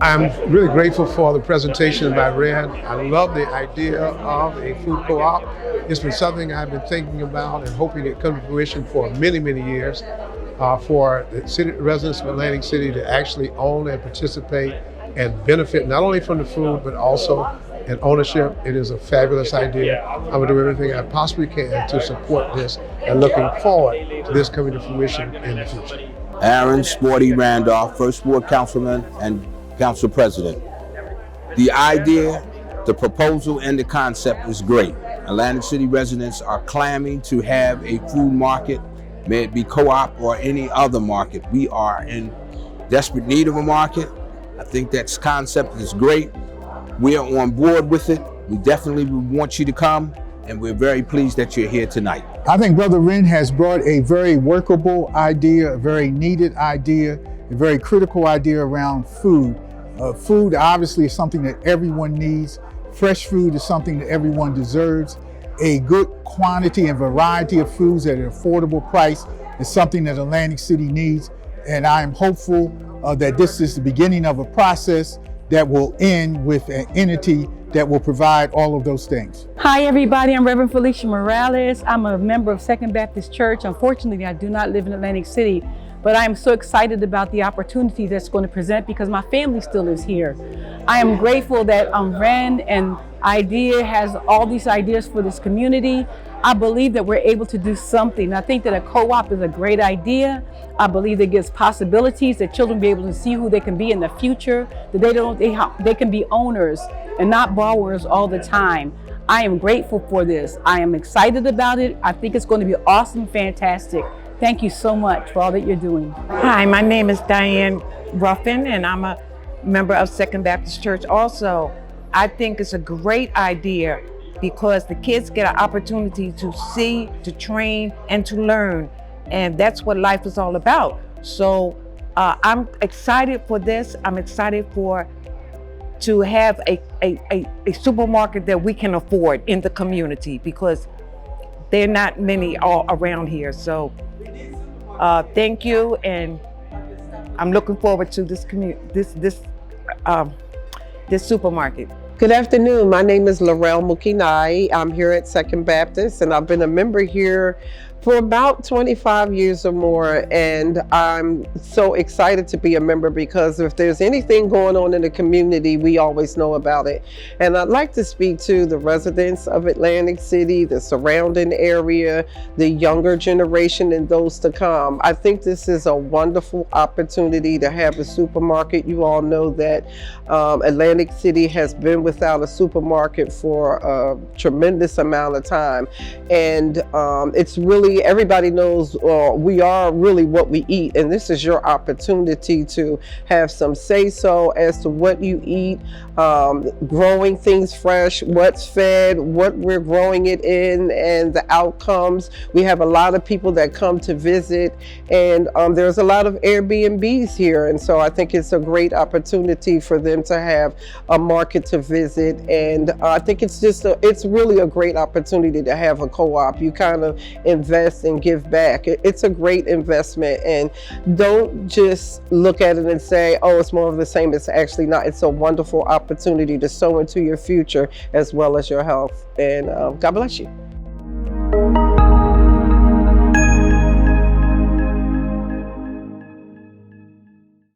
I'm really grateful for the presentation by Ren. I love the idea of a food co-op. It's been something I've been thinking about and hoping it come to fruition for many, many years. For the city residents of Atlantic City to actually own and participate and benefit not only from the food, but also in ownership. It is a fabulous idea. I'm gonna do everything I possibly can to support this and looking forward to this coming to fruition in the future. Aaron Sporty Randolph, First Ward Councilman and Council President. The idea, the proposal, and the concept is great. Atlantic City residents are clamoring to have a food market, may it be co-op or any other market. We are in desperate need of a market. I think that concept is great. We are on board with it. We definitely want you to come, and we're very pleased that you're here tonight. I think Brother Ren has brought a very workable idea, a very needed idea, a very critical idea around food. Food obviously is something that everyone needs. Fresh food is something that everyone deserves. A good quantity and variety of foods at an affordable price is something that Atlantic City needs. And I am hopeful that this is the beginning of a process that will end with an entity that will provide all of those things. Hi everybody, I'm Reverend Felicia Morales. I'm a member of Second Baptist Church. Unfortunately, I do not live in Atlantic City, but I am so excited about the opportunity that's going to present because my family still lives here. I am grateful that Ren and IDEA has all these ideas for this community. I believe that we're able to do something. I think that a co-op is a great idea. I believe it gives possibilities that children be able to see who they can be in the future, that they can be owners and not borrowers all the time. I am grateful for this. I am excited about it. I think it's going to be awesome, fantastic. Thank you so much for all that you're doing. Hi, my name is Diane Ruffin, and I'm a member of Second Baptist Church also. I think it's a great idea because the kids get an opportunity to see, to train, and to learn. And that's what life is all about. So I'm excited for this. I'm excited to have a supermarket that we can afford in the community because there are not many all around here. So thank you, and I'm looking forward to this supermarket. Good afternoon. My name is Laurel Mukinai. I'm here at Second Baptist, and I've been a member here for about 25 years or more, and I'm so excited to be a member because if there's anything going on in the community, we always know about it. And I'd like to speak to the residents of Atlantic City, the surrounding area, the younger generation, and those to come. I think this is a wonderful opportunity to have a supermarket. You all know that Atlantic City has been without a supermarket for a tremendous amount of time, and it's really, everybody knows we are really what we eat, and this is your opportunity to have some say-so as to what you eat, growing things fresh, what's fed, what we're growing it in, and the outcomes. We have a lot of people that come to visit, and there's a lot of Airbnbs here, and so I think it's a great opportunity for them to have a market to visit, and I think it's really a great opportunity to have a co-op. You kind of invest and give back. It's a great investment, and don't just look at it and say, oh, it's more of the same. It's actually not. It's a wonderful opportunity to sow into your future as well as your health, and God bless you.